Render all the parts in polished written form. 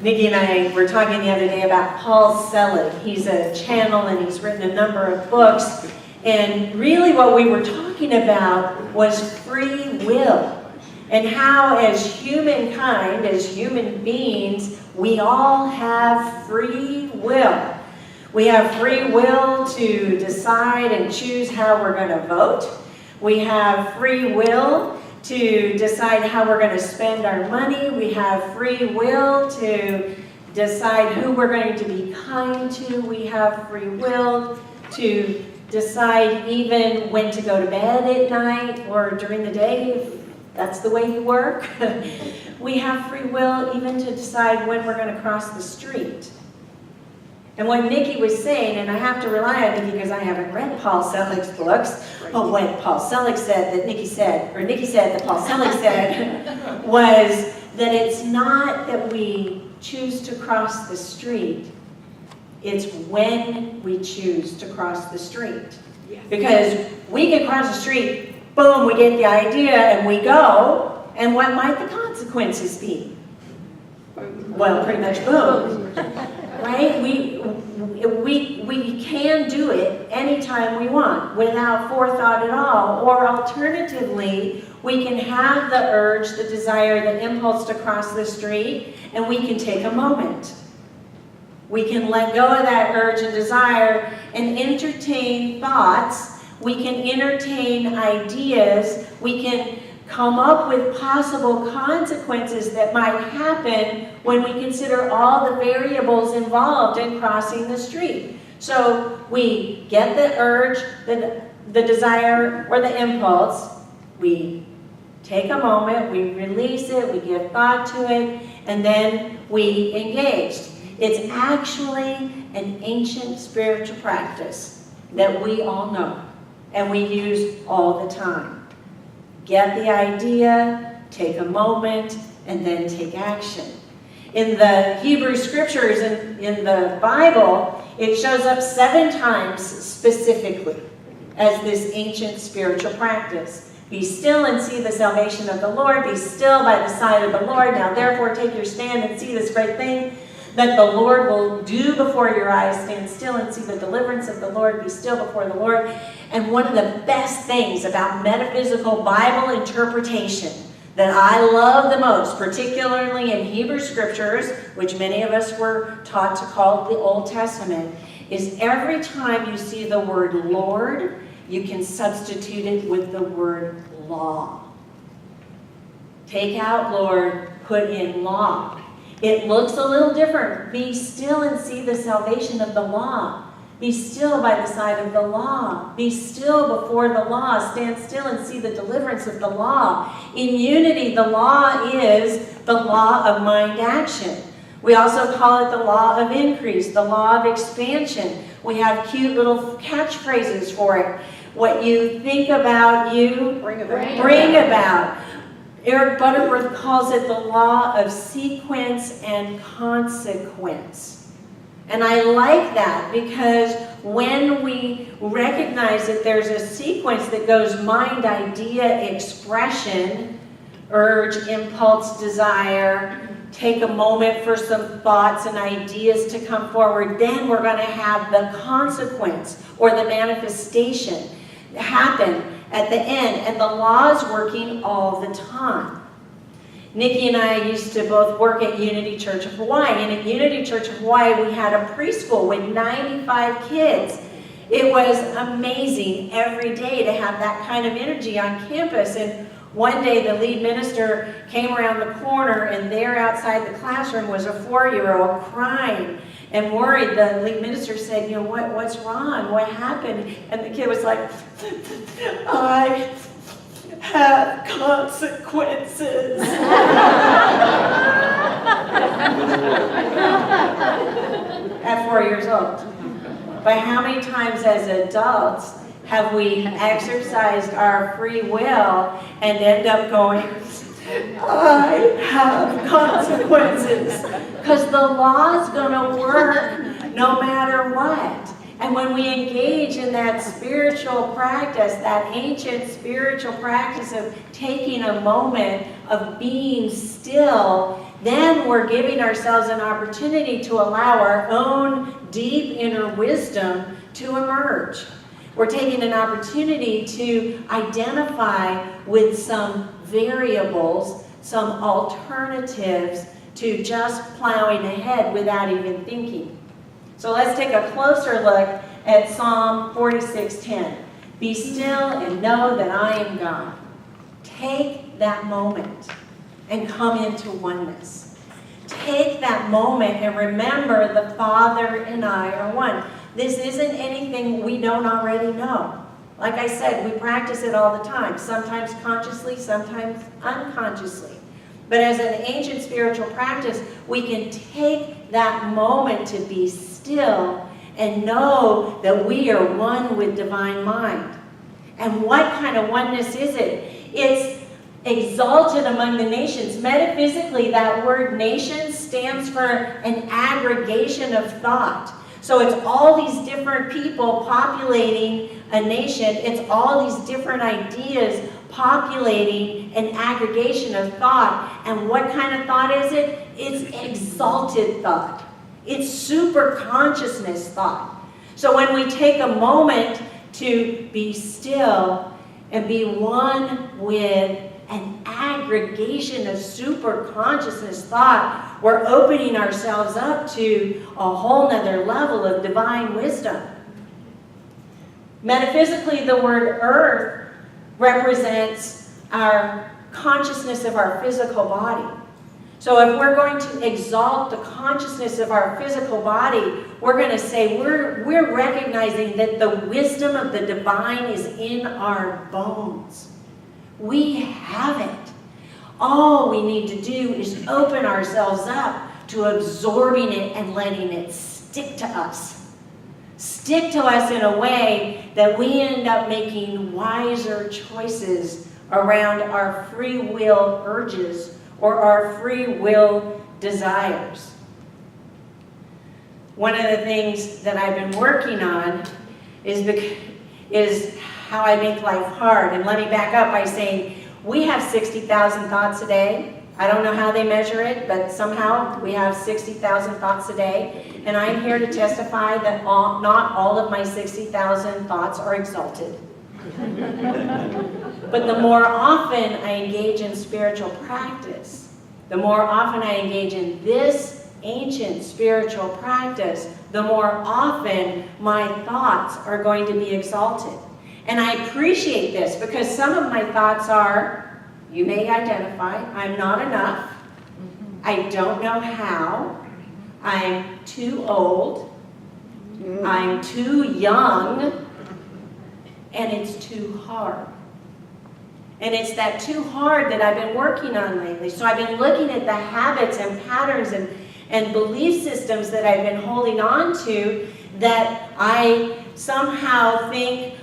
Nikki and I were talking the other day about Paul Selig. He's a channel and he's written a number of books. And really what we were talking about was free will. And how as humankind, as human beings, we all have free will. We have free will to decide and choose how we're going to vote. We have free will to decide how we're going to spend our money. We have free will to decide who we're going to be kind to. We have free will to decide even when to go to bed at night or during the day, if that's the way you work. We have free will even to decide when we're going to cross the street. And what Nikki was saying, and I have to rely on Nikki because I haven't read Paul Selig's books, but what Paul Selig said that Nikki said, or Nikki said that Paul Selig said, was that it's not that we choose to cross the street, it's when we choose to cross the street. Because we can cross the street, boom, we get the idea and we go, and what might the consequences be? Well, pretty much boom. Right? We can do it anytime we want without forethought at all. Or alternatively, we can have the urge, the desire, the impulse to cross the street, and we can take a moment. We can let go of that urge and desire and entertain thoughts. We can entertain ideas. We can come up with possible consequences that might happen when we consider all the variables involved in crossing the street. So we get the urge, the desire, or the impulse. We take a moment, we release it, we give thought to it, and then we engage. It's actually an ancient spiritual practice that we all know and we use all the time. Get the idea, take a moment, and then take action. In the Hebrew scriptures, in the Bible, it shows up 7 times specifically as this ancient spiritual practice. Be still and see the salvation of the Lord. Be still by the side of the Lord. Now therefore take your stand and see this great thing that the Lord will do before your eyes. Stand still and see the deliverance of the Lord. Be still before the Lord. And one of the best things about metaphysical Bible interpretation that I love the most, particularly in Hebrew scriptures, which many of us were taught to call the Old Testament, is every time you see the word Lord, you can substitute it with the word law. Take out Lord, put in law. It looks a little different. Be still and see the salvation of the law. Be still by the side of the law. Be still before the law. Stand still and see the deliverance of the law. In unity, the law is the law of mind action. We also call it the law of increase, the law of expansion. We have cute little catchphrases for it. What you think about, you bring about. Eric Butterworth calls it the law of sequence and consequence. And I like that because when we recognize that there's a sequence that goes mind, idea, expression, urge, impulse, desire, take a moment for some thoughts and ideas to come forward, then we're going to have the consequence or the manifestation happen at the end, and the law is working all the time. Nikki and I used to both work at Unity Church of Hawaii, and at Unity Church of Hawaii we had a preschool with 95 kids. It was amazing every day to have that kind of energy on campus, and one day the lead minister came around the corner, and there outside the classroom was a 4-year-old crying and worried. The lead minister said, you know, what's wrong? What happened? And the kid was like, I have consequences. At 4 years old. But how many times as adults have we exercised our free will and end up going, I have consequences? Because the law is going to work no matter what. And when we engage in that spiritual practice, that ancient spiritual practice of taking a moment of being still then we're giving ourselves an opportunity to allow our own deep inner wisdom to emerge. We're taking an opportunity to identify with some variables, some alternatives to just plowing ahead without even thinking. So let's take a closer look at Psalm 46:10. Be still and know that I am God. Take that moment and come into oneness. Take that moment and remember the Father and I are one. This isn't anything we don't already know. Like I said, we practice it all the time, sometimes consciously, sometimes unconsciously. But as an ancient spiritual practice, we can take that moment to be still and know that we are one with divine mind. And what kind of oneness is it? It's exalted among the nations. Metaphysically, that word nation stands for an aggregation of thought. So it's all these different people populating a nation. It's all these different ideas populating an aggregation of thought. And what kind of thought is it? It's exalted thought. It's super consciousness thought. So when we take a moment to be still and be one with an aggregation of super consciousness thought, we're opening ourselves up to a whole nother level of divine wisdom. Metaphysically, the word earth represents our consciousness of our physical body. So if we're going to exalt the consciousness of our physical body, we're going to say we're recognizing that the wisdom of the divine is in our bones. We have it. All we need to do is open ourselves up to absorbing it and letting it stick to us. Stick to us in a way that we end up making wiser choices around our free will urges or our free will desires. One of the things that I've been working on is how I make life hard. And let me back up by saying we have 60,000 thoughts a day. I don't know how they measure it, but somehow we have 60,000 thoughts a day. And I'm here to testify that not all of my 60,000 thoughts are exalted. But the more often I engage in spiritual practice, the more often I engage in this ancient spiritual practice, the more often my thoughts are going to be exalted. And I appreciate this because some of my thoughts are, you may identify, I'm not enough, I don't know how, I'm too old, I'm too young, and it's too hard. And it's that too hard that I've been working on lately. So I've been looking at the habits and patterns and belief systems that I've been holding on to that I somehow think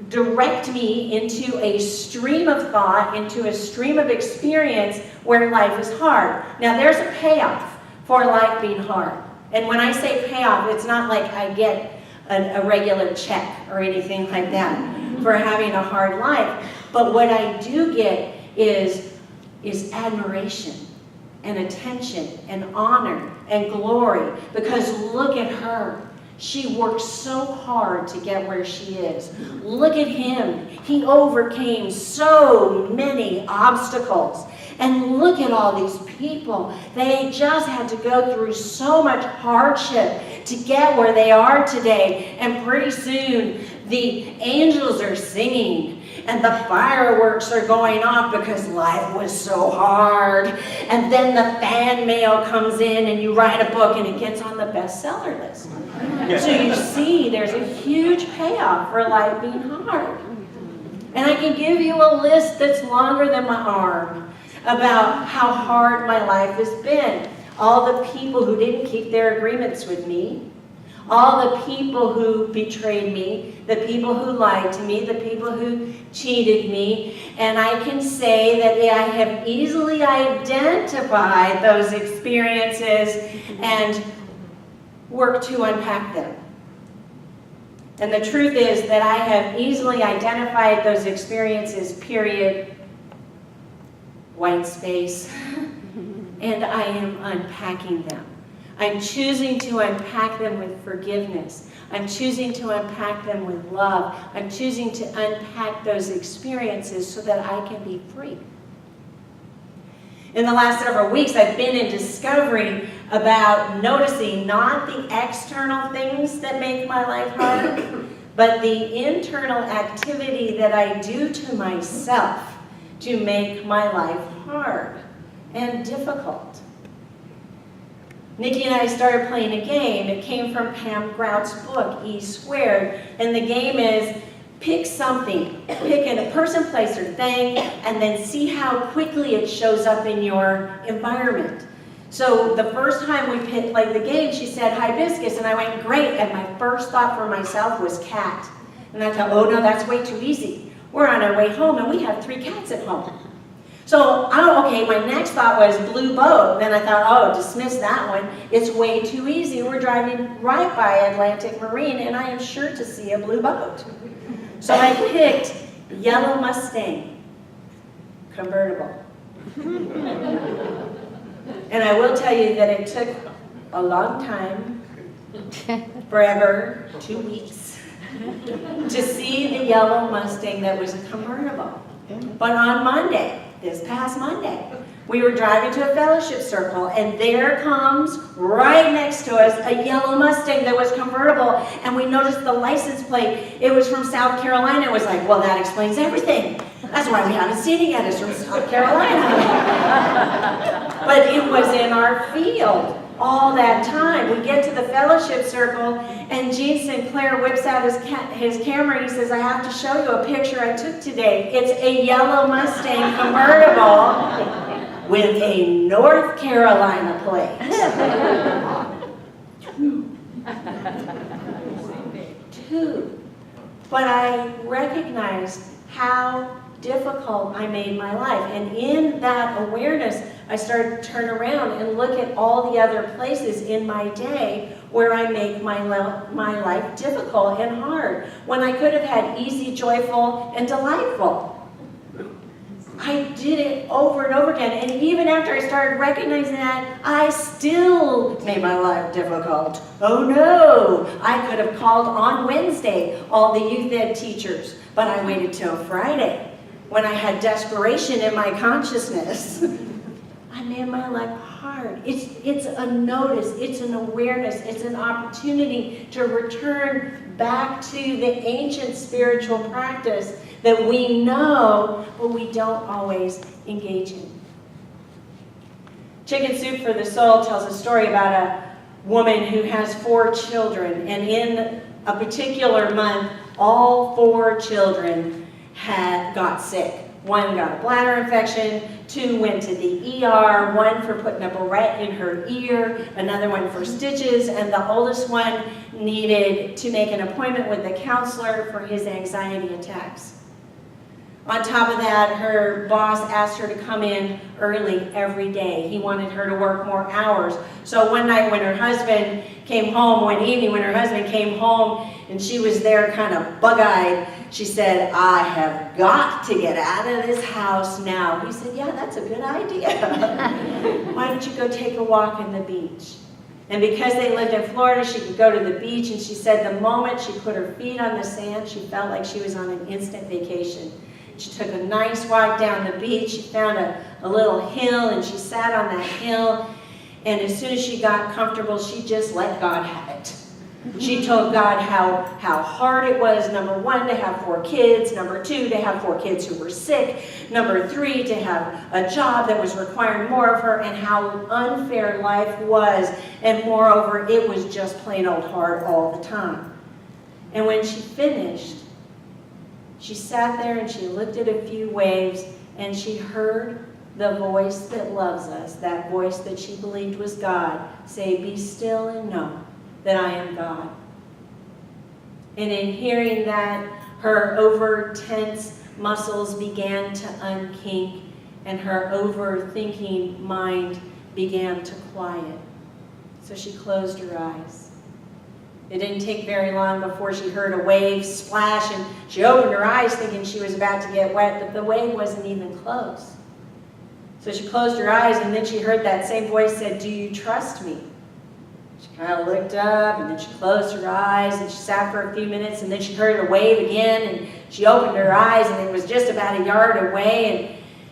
direct me into a stream of thought, into a stream of experience where life is hard. Now there's a payoff for life being hard. And when I say payoff, it's not like I get a regular check or anything like that for having a hard life. But what I do get is admiration and attention and honor and glory. Because look at her. She worked so hard to get where she is. Look at him. He overcame so many obstacles. And look at all these people. They just had to go through so much hardship to get where they are today. And pretty soon, the angels are singing. And the fireworks are going off because life was so hard. And then the fan mail comes in and you write a book and it gets on the bestseller list. So you see there's a huge payoff for life being hard. And I can give you a list that's longer than my arm about how hard my life has been. All the people who didn't keep their agreements with me. All the people who betrayed me, the people who lied to me, the people who cheated me. And I can say that I have easily identified those experiences and worked to unpack them. And the truth is that I have easily identified those experiences, period, white space. and I am unpacking them. I'm choosing to unpack them with forgiveness. I'm choosing to unpack them with love. I'm choosing to unpack those experiences so that I can be free. In the last several weeks, I've been in discovery about noticing not the external things that make my life hard, but the internal activity that I do to myself to make my life hard and difficult. Nikki and I started playing a game. It came from Pam Grout's book, E Squared, and the game is pick something, pick a person, place, or thing, and then see how quickly it shows up in your environment. So the first time we played the game, she said hibiscus, and I went, great, and my first thought for myself was cat. And I thought, oh no, that's way too easy. We're on our way home, and we have 3 cats at home. So, okay, my next thought was blue boat. Then I thought, oh, dismiss that one. It's way too easy. We're driving right by Atlantic Marine, and I am sure to see a blue boat. So I picked yellow Mustang, convertible. And I will tell you that it took a long time, forever, 2 weeks, to see the yellow Mustang that was a convertible. But on Monday, this past Monday, we were driving to a fellowship circle, and there comes, right next to us, a yellow Mustang that was convertible, and we noticed the license plate. It was from South Carolina. It was like, well, that explains everything. That's why we haven't seen it yet. It's from South Carolina. But it was in our field all that time. We get to the fellowship circle, and Gene Sinclair whips out his camera, and he says, I have to show you a picture I took today. It's a yellow Mustang convertible with a North Carolina plate. Two. But I recognized how difficult I made my life. And in that awareness, I started to turn around and look at all the other places in my day where I make my life difficult and hard, when I could have had easy, joyful, and delightful. I did it over and over again, and even after I started recognizing that, I still made my life difficult. Oh no, I could have called on Wednesday all the youth ed teachers, but I waited till Friday when I had desperation in my consciousness. I made my life hard. It's a notice, it's an awareness, it's an opportunity to return back to the ancient spiritual practice that we know, but we don't always engage in. Chicken Soup for the Soul tells a story about a woman who has 4 children, and in a particular month, all 4 children got sick. 1 got a bladder infection, 2 went to the ER, 1 for putting a barrette in her ear, another one for stitches, and the oldest one needed to make an appointment with a counselor for his anxiety attacks. On top of that, her boss asked her to come in early every day. He wanted her to work more hours. So one night when her husband came home, one evening when her husband came home and she was there kind of bug-eyed, she said, I have got to get out of this house now. He said, yeah, that's a good idea. Why don't you go take a walk on the beach? And because they lived in Florida, she could go to the beach, and she said the moment she put her feet on the sand, she felt like she was on an instant vacation. She took a nice walk down the beach. She found a little hill, and she sat on that hill. And as soon as she got comfortable, she just let God have it. She told God how hard it was, number 1, to have 4 kids, number 2, to have 4 kids who were sick, number 3, to have a job that was requiring more of her, and how unfair life was. And moreover, it was just plain old hard all the time. And when she finished, she sat there and she looked at a few waves, and she heard the voice that loves us, that voice that she believed was God, say, be still and know that I am God. And in hearing that, her over-tense muscles began to unkink, and her overthinking mind began to quiet. So she closed her eyes. It didn't take very long before she heard a wave splash, and she opened her eyes thinking she was about to get wet, but the wave wasn't even close. So she closed her eyes, and then she heard that same voice said, "Do you trust me?" She kind of looked up, and then she closed her eyes, and she sat for a few minutes, and then she heard a wave again, and she opened her eyes, and it was just about a yard away, and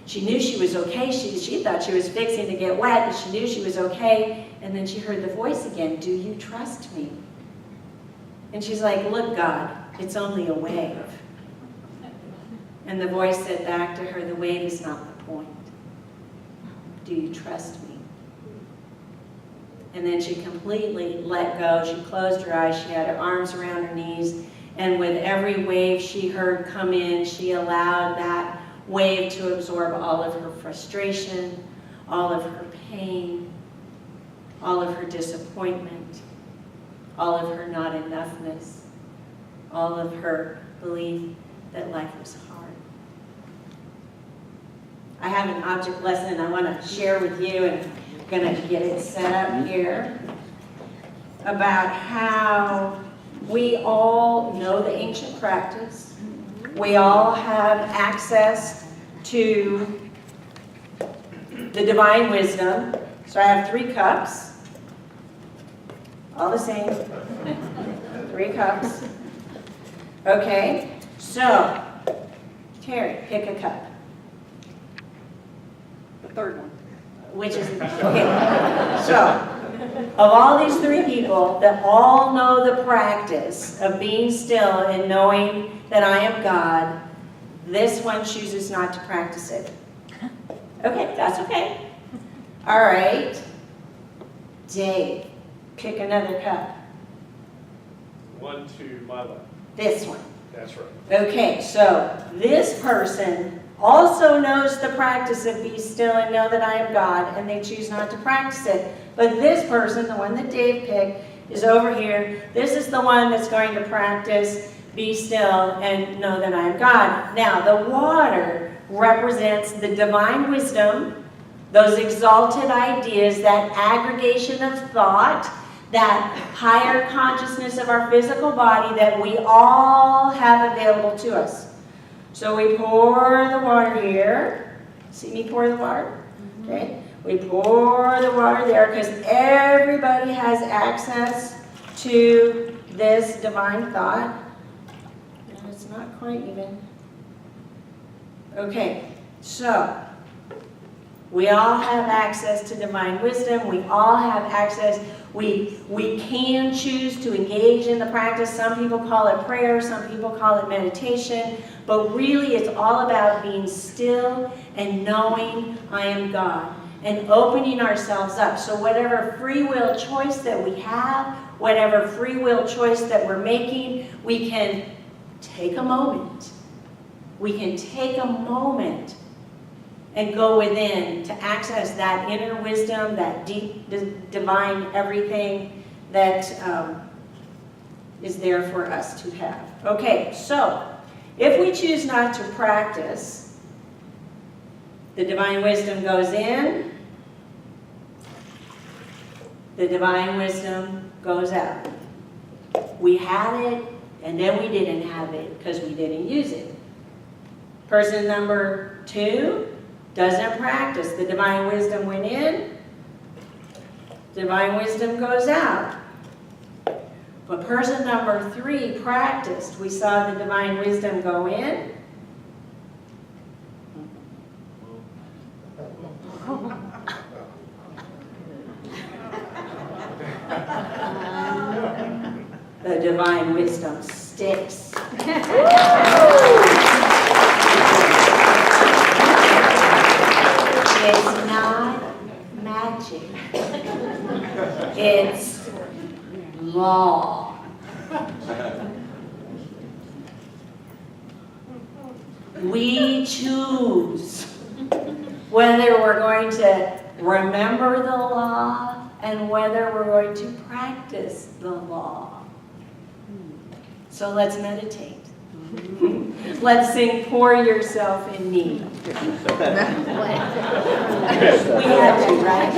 she knew she was okay. She thought she was fixing to get wet, but she knew she was okay. And then she heard the voice again, "Do you trust me?" And she's like, "Look, God, it's only a wave." And the voice said back to her, "The wave is not the point. Do you trust me?" And then she completely let go. She closed her eyes. She had her arms around her knees. And with every wave she heard come in, she allowed that wave to absorb all of her frustration, all of her pain, all of her disappointment, all of her not enoughness, all of her belief that life was hard. I have an object lesson I want to share with you, and I'm going to get it set up here, about how we all know the ancient practice. We all have access to the divine wisdom. So I have 3 cups, all the same, 3 cups. Okay, so Terry, pick a cup. The third one. Which is, okay, so of all these 3 people that all know the practice of being still and knowing that I am God, this one chooses not to practice it. Okay, that's okay. All right. Dave, pick another cup. One to my left. This one. That's right. Okay, so this person also knows the practice of be still and know that I am God, and they choose not to practice it. But this person, the one that Dave picked, is over here. This is the one that's going to practice be still and know that I am God. Now, the water represents the divine wisdom, those exalted ideas, that aggregation of thought, that higher consciousness of our physical body that we all have available to us. So we pour the water here. See me pour the water? Okay. We pour the water there because everybody has access to this divine thought. No, it's not quite even. Okay, so we all have access to divine wisdom. We all have access. We can choose to engage in the practice. Some people call it prayer. Some people call it meditation. But really, it's all about being still and knowing I am God and opening ourselves up. So whatever free will choice that we have, whatever free will choice that we're making, we can take a moment. We can take a moment and go within to access that inner wisdom, that deep divine everything that is there for us to have. Okay, so if we choose not to practice, the divine wisdom goes in, the divine wisdom goes out. We had it, and then we didn't have it because we didn't use it. Person number 2 doesn't practice. The divine wisdom went in, divine wisdom goes out. But person number 3 practiced. We saw the divine wisdom go in. The divine wisdom sticks. It's not magic. It's law. We choose whether we're going to remember the law and whether we're going to practice the law. So let's meditate. Let's sing Pour Yourself in Me. We have to, right?